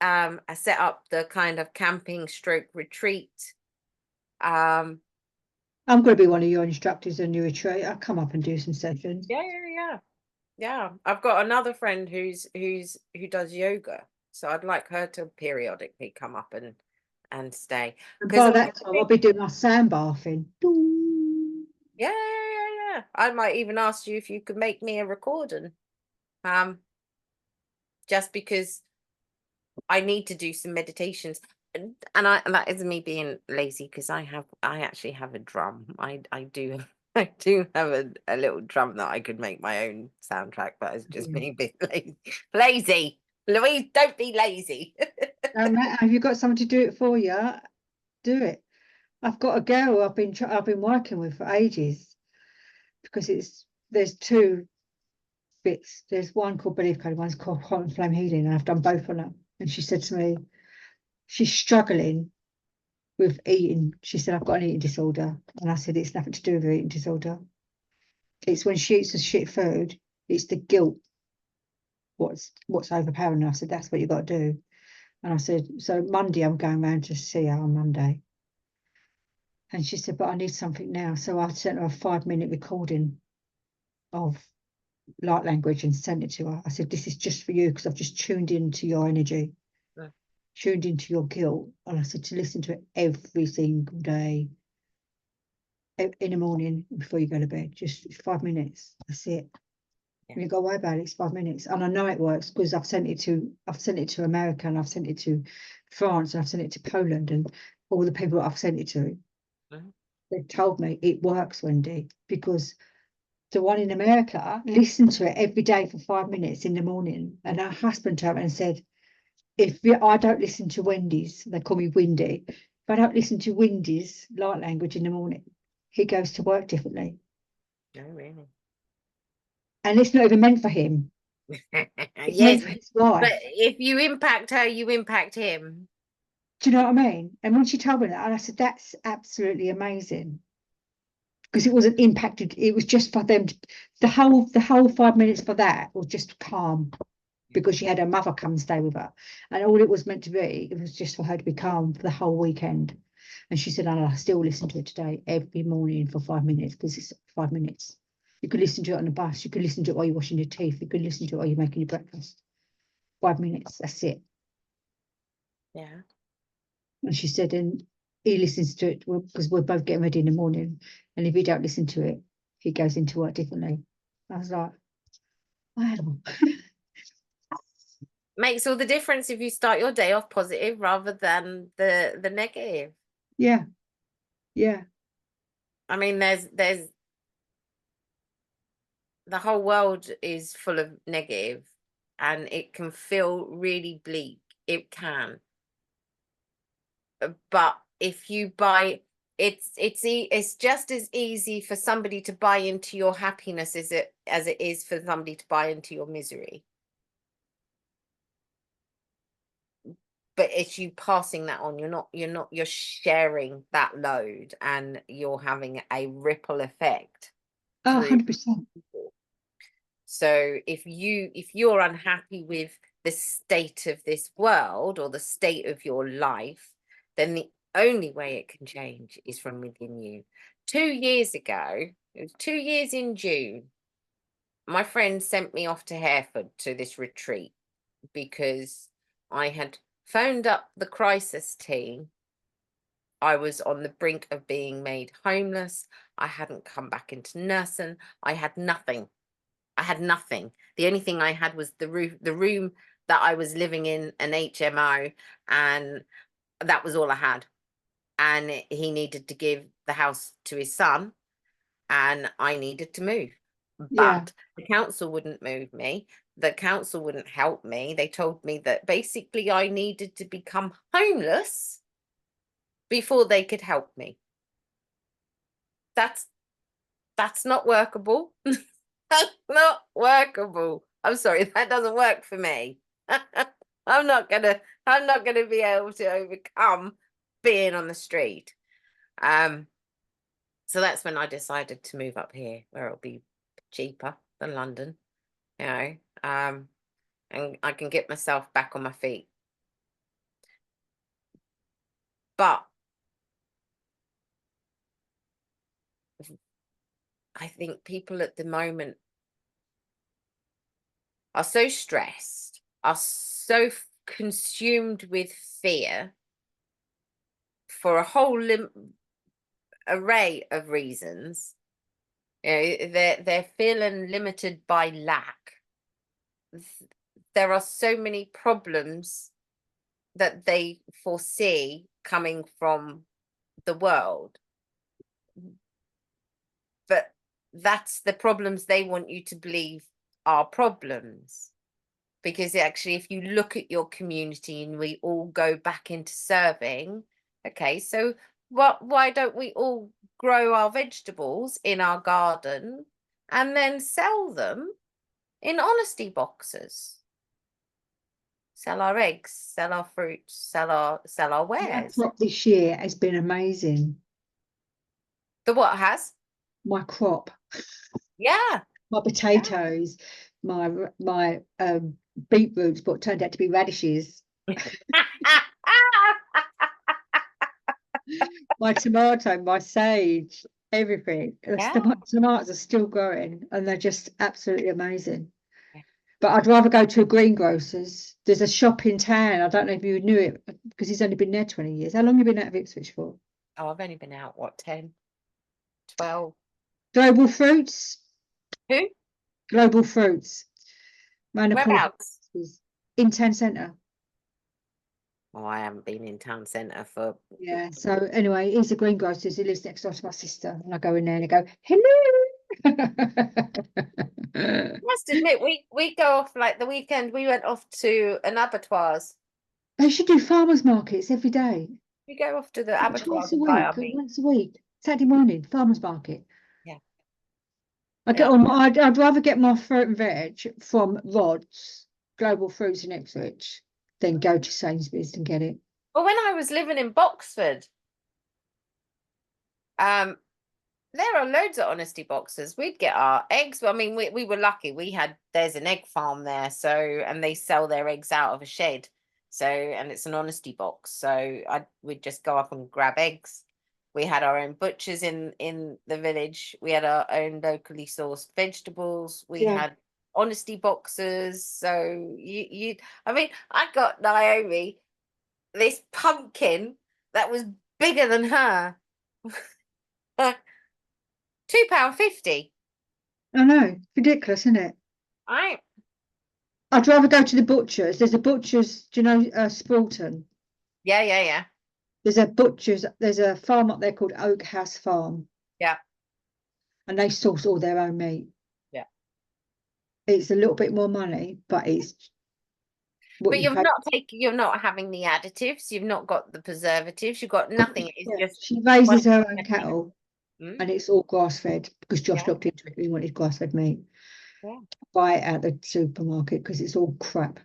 set up the kind of camping stroke retreat. I'm going to be one of your instructors in your retreat. I'll come up and do some sessions. Yeah. I've got another friend who does yoga, so I'd like her to periodically come up and stay. And by that time, I'll be doing my sand bathing. Yeah. I might even ask you if you could make me a recording, just because I need to do some meditations. And that isn't me being lazy, because I actually have a drum. I do I do have a little drum that I could make my own soundtrack, but it's just me being lazy. Louise, don't be lazy. No matter, have you got someone to do it for you? Do it. I've got a girl I've been working with for ages, because there's two bits. There's one called Belief Code, one's called Quantum Flame Healing, and I've done both on her. And she said to me, she's struggling with eating. She said, I've got an eating disorder. And I said, it's nothing to do with eating disorder. It's when she eats the shit food, it's the guilt what's overpowering her. I said, that's what you got to do. And I said, so Monday I'm going round to see her on Monday. And she said, but I need something now. So I sent her a 5-minute recording of light language and sent it to her. I said, this is just for you because I've just tuned into your energy, tuned into your guilt. And I said to listen to it every single day in the morning before you go to bed. Just 5 minutes. That's it. Yeah. And you go away about it, it's 5 minutes. And I know it works because I've sent it to America, and I've sent it to France, and I've sent it to Poland, and all the people that I've sent it to, they've told me it works, Wendy, because the one in America listened to it every day for 5 minutes in the morning. And her husband told me and said, if I don't listen to Wendy's, they call me Wendy, if I don't listen to Wendy's light language in the morning, he goes to work differently. Oh, really? And it's not even meant for him. It's meant Yes, for his wife. but if you impact her, you impact him. Do you know what I mean? And when she told me that, and I said, that's absolutely amazing. Because it wasn't impacted, it was just for them to, the whole 5 minutes for that was just calm, because she had her mother come and stay with her. And all it was meant to be, it was just for her to be calm for the whole weekend. And she said, I still listen to it today, every morning for 5 minutes, because it's 5 minutes. You could listen to it on the bus, you could listen to it while you're washing your teeth, you could listen to it while you're making your breakfast. 5 minutes, that's it. Yeah. And she said, and he listens to it because we're both getting ready in the morning. And if he don't listen to it, he goes into work differently. I was like, wow. Makes all the difference if you start your day off positive rather than the negative. Yeah. Yeah. I mean, there's the whole world is full of negative, and it can feel really bleak. It can. But if you buy, it's just as easy for somebody to buy into your happiness as it is for somebody to buy into your misery. But it's you passing that on. You're sharing that load, and you're having a ripple effect Oh, through 100%. people. So if you're unhappy with the state of this world or the state of your life, then the only way it can change is from within you. 2 years ago, it was 2 years in June, my friend sent me off to Hereford to this retreat because I had phoned up the crisis team. I was on the brink of being made homeless. I hadn't come back into nursing. I had nothing. The only thing I had was the room that I was living in, an HMO, and that was all I had. And he needed to give the house to his son, and I needed to move. Yeah. But the council wouldn't move me. The council wouldn't help me. They told me that basically I needed to become homeless before they could help me. That's not workable. That's not workable. I'm sorry, that doesn't work for me. I'm not gonna be able to overcome being on the street. So that's when I decided to move up here, where it'll be cheaper than London, you know, and I can get myself back on my feet. But I think people at the moment are so stressed, are so consumed with fear for a whole array of reasons. You know, they're feeling limited by lack. There are so many problems that they foresee coming from the world, but that's the problems they want you to believe are problems. Because actually, if you look at your community and we all go back into serving, okay, so why don't we all grow our vegetables in our garden and then sell them in honesty boxes? Sell our eggs, sell our fruits, sell our My wares. crop this year has been amazing. The what has? My crop. Yeah. My potatoes, my beetroots, but turned out to be radishes. My tomato, my sage, everything. Yeah. Tomatoes are still growing and they're just absolutely amazing. But I'd rather go to a greengrocer's. There's a shop in town. I don't know if you knew it because he's only been there 20 years. How long have you been out of Ipswich for? Oh, I've only been out, what, 10, 12? Global Fruits. Who? Global Fruits. Man, a corner Whereabouts? in town centre. Oh, I haven't been in town centre for. Yeah. So anyway, he's a greengrocer's. He lives next door to my sister, and I go in there and I go, hello. Must admit, we go off like the weekend. We went off to an abattoirs. They should do farmers markets every day. We go off to the Twice abattoirs a and buy week, our meat. once a week, Saturday morning, farmers market. Yeah, I get yeah. on. I'd rather get my fruit and veg from Rod's Global Fruits in Ipswich than go to Sainsbury's and get it. Well, when I was living in Boxford, um, there are loads of honesty boxes. We'd get our eggs. I mean, we were lucky. There's an egg farm there, so and they sell their eggs out of a shed. So and it's an honesty box. So we'd just go up and grab eggs. We had our own butchers in the village. We had our own locally sourced vegetables. We Yeah, had honesty boxes. So I mean, I got Naomi this pumpkin that was bigger than her. £2.50. I know, ridiculous, isn't it? I I'd rather go to the butcher's. There's a butcher's, do you know, Spalton? yeah. There's a butcher's. There's a farm up there called Oak House Farm, Yeah. and they source all their own meat. Yeah. It's a little bit more money, but it's what But you pay. you're not having the additives, you've not got the preservatives, you've got nothing. It's Yeah, just she raises her own 100%. cattle. Mm, And it's all grass fed because Josh yeah, looked into it. He wanted grass fed meat. yeah, Buy it at the supermarket because it's all crap.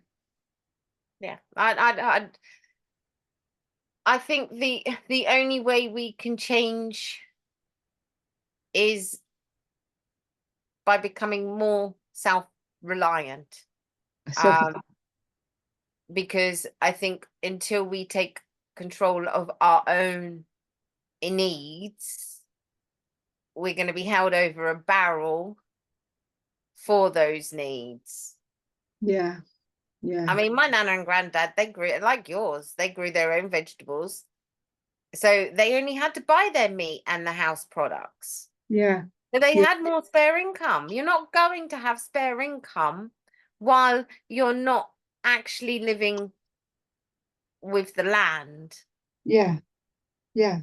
yeah. I think the only way we can change is by becoming more self-reliant. Self Because I think until we take control of our own needs, we're going to be held over a barrel for those needs. yeah, I yeah, mean, my nana and granddad, they grew like yours, they grew their own vegetables. So they only had to buy their meat and the house products. yeah, So they yeah, had more spare income. You're not going to have spare income while you're not actually living with the land. yeah, yeah.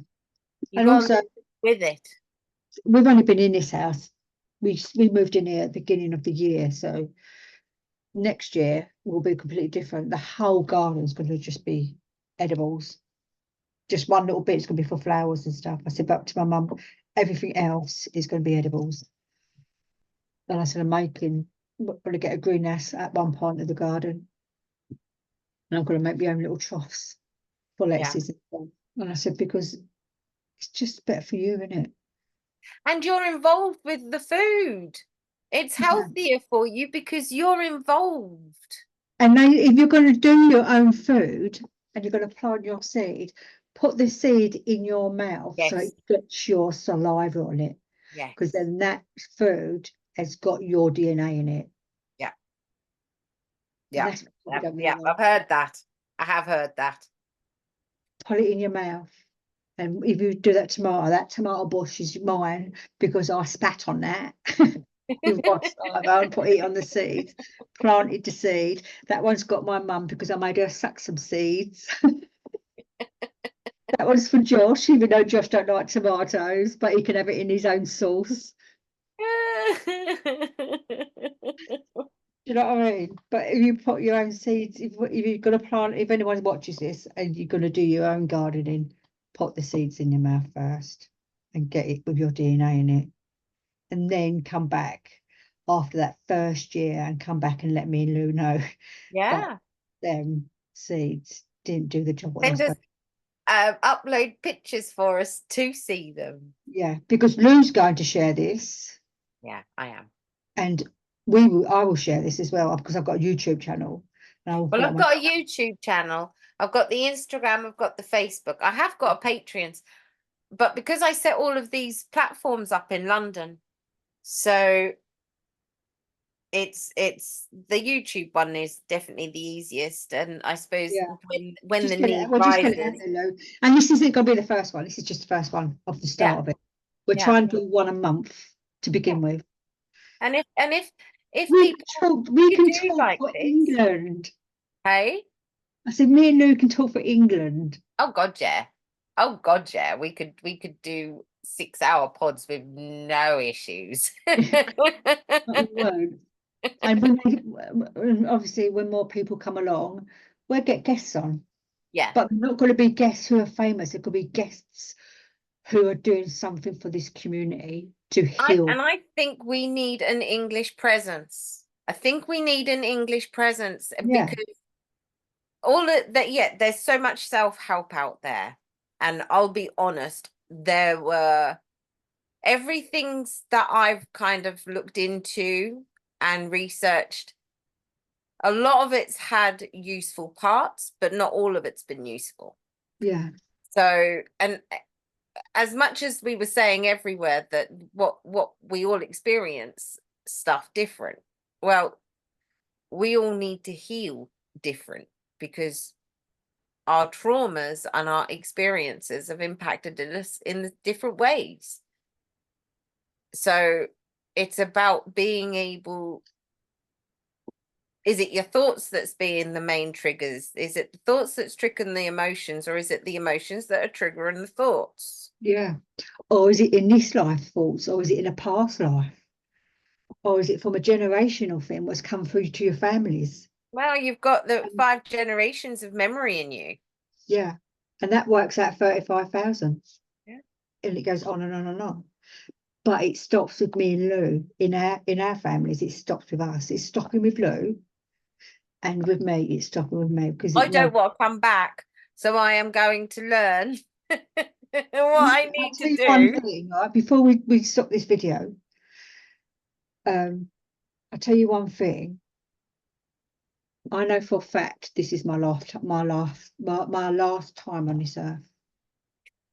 You And got to also, live with it. we've only been in this house. We moved in here at the beginning of the year, so next year will be completely different. The whole garden's going to just be edibles. Just one little bit is going to be for flowers and stuff. I said back to my mum, everything else is going to be edibles. And I said, I'm going to get a greenhouse at one part of the garden. And I'm going to make my own little troughs for Yeah. lettuces and stuff. And I said, because it's just better for you, isn't it? And you're involved with the food. It's Yeah. healthier for you because you're involved. And then if you're going to do your own food and you're going to plant your seed, put the seed in your mouth so Yes. it gets your saliva on it. Because Yes. then that food has got your DNA in it. Yeah. And Yeah. that's what we Yeah. don't Yeah. realise. I've heard that. I have heard that. Put it in your mouth. And if you do that tomato bush is mine because I spat on that with one saliva and put it on the seed, planted the seed. That one's got my mum because I made her suck some seeds. That one's for Josh, even though Josh don't like tomatoes, but he can have it in his own sauce. Do you know what I mean? But if you put your own seeds, if you're going to plant, if anyone watches this and you're going to do your own gardening, put the seeds in your mouth first and get it with your DNA in it. And then come back after that first year and come back and let me and Lou know that Yeah. them seeds didn't do the job what they're Send us supposed upload pictures for us to see them. to. Yeah, because Lou's going to share this. Yeah, I am. And I will share this as well because I've got a YouTube channel. And I will Well, put I've got a YouTube channel. I've got the Instagram. I've got the Facebook. I have got a Patreon, but because I set all of these platforms up in London, so it's the YouTube one is definitely the easiest. And I suppose yeah. when the need We'll just get it out rises, there, Lou. And this isn't going to be the first one. This is just the first one of the start yeah, of it. We're yeah, trying to do one a month to yeah. begin with. And if We people we you can do talk like for this, England. hey, I said, me and Lou can talk for England. oh God, yeah, oh God, yeah, we could do 6 hour pods with no issues. But we won't. And when obviously when more people come along, we'll get guests on. Yeah. But they're not going to be guests who are famous. It could be guests who are doing something for this community to heal. I think we need an English presence. I think we need an English presence Yeah, because all of that, yeah, there's so much self-help out there. And I'll be honest, there were everything's that I've kind of looked into and researched. A lot of it's had useful parts, but not all of it's been useful. yeah, So, and as much as we were saying everywhere that what we all experience stuff different, well, we all need to heal different because our traumas and our experiences have impacted us in different ways. So it's about being able, is it your thoughts that's being the main triggers? Is it the thoughts that's triggering the emotions, or is it the emotions that are triggering the thoughts? yeah. Or is it in this life thoughts, or is it in a past life? Or is it from a generational thing what's come through to your families? Well, you've got the Um, 5 generations of memory in you. yeah. And that works out 35,000. Yeah. And it goes on and on and on. But it stops with me and Lou. In our families, it stops with us. It's stopping with Lou. And with me, it's stopping with me because I it no. don't want to come back, so I am going to learn what I I'll need tell to you one do. thing, right? Before we stop this video, I'll tell you one thing. I know for a fact this is my last time on this earth.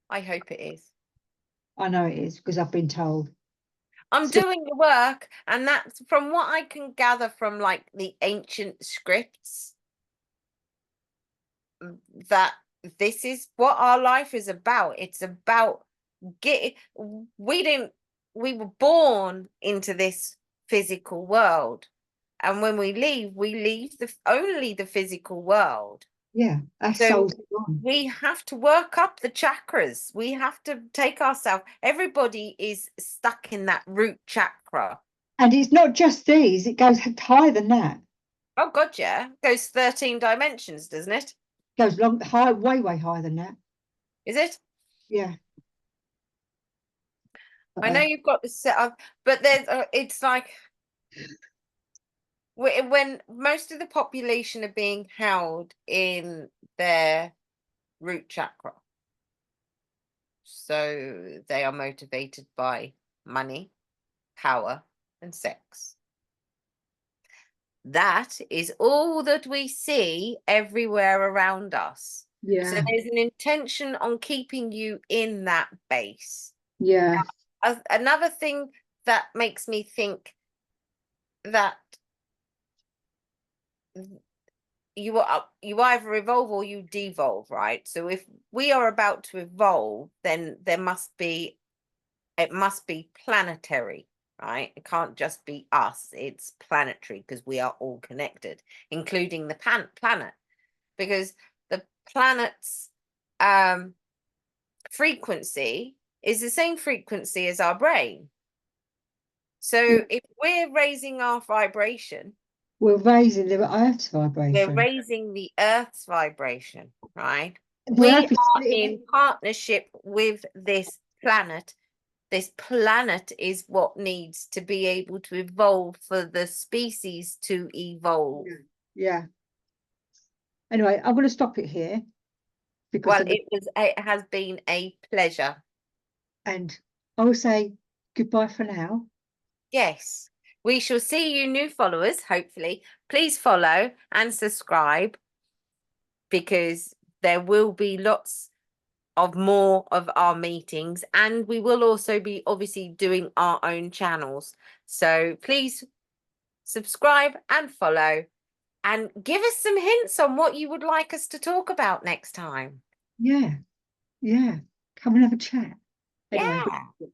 I hope it is. I know it is because I've been told. I'm So doing the work, and that's from what I can gather from like the ancient scripts, that this is what our life is about. It's about getting, we were born into this physical world. And when we leave only the physical world. yeah, our So soul's gone. we have to work up the chakras. We have to take ourselves. Everybody is stuck in that root chakra. And it's not just these, it goes higher than that. Oh God, yeah. Goes 13 dimensions, doesn't it? It goes long high, way higher than that. Is it? Yeah. I know you've got this set up, but there's it's like when most of the population are being held in their root chakra. So they are motivated by money, power, and sex. That is all that we see everywhere around us. So Yeah. there's an intention on keeping you in that base. Yeah. Another thing that makes me think that you either evolve or you devolve, right? So if we are about to evolve, then it must be planetary, right? It can't just be us, it's planetary because we are all connected, including the planet, because the planet's frequency is the same frequency as our brain. Yeah. So if we're raising our vibration, We're raising the Earth's we're vibration. raising the Earth's vibration, right? The We Earth is are splitting. in partnership with this planet. This planet is what needs to be able to evolve for the species to evolve. Yeah. Anyway, I'm going to stop it here because Well, of the, it has been a pleasure. and I will say goodbye for now. Yes. We shall see you new followers, hopefully. Please follow and subscribe, because there will be lots of more of our meetings, and we will also be obviously doing our own channels. So please subscribe and follow, and give us some hints on what you would like us to talk about next time. Yeah, yeah. Come and have a chat. Anyway. Yeah.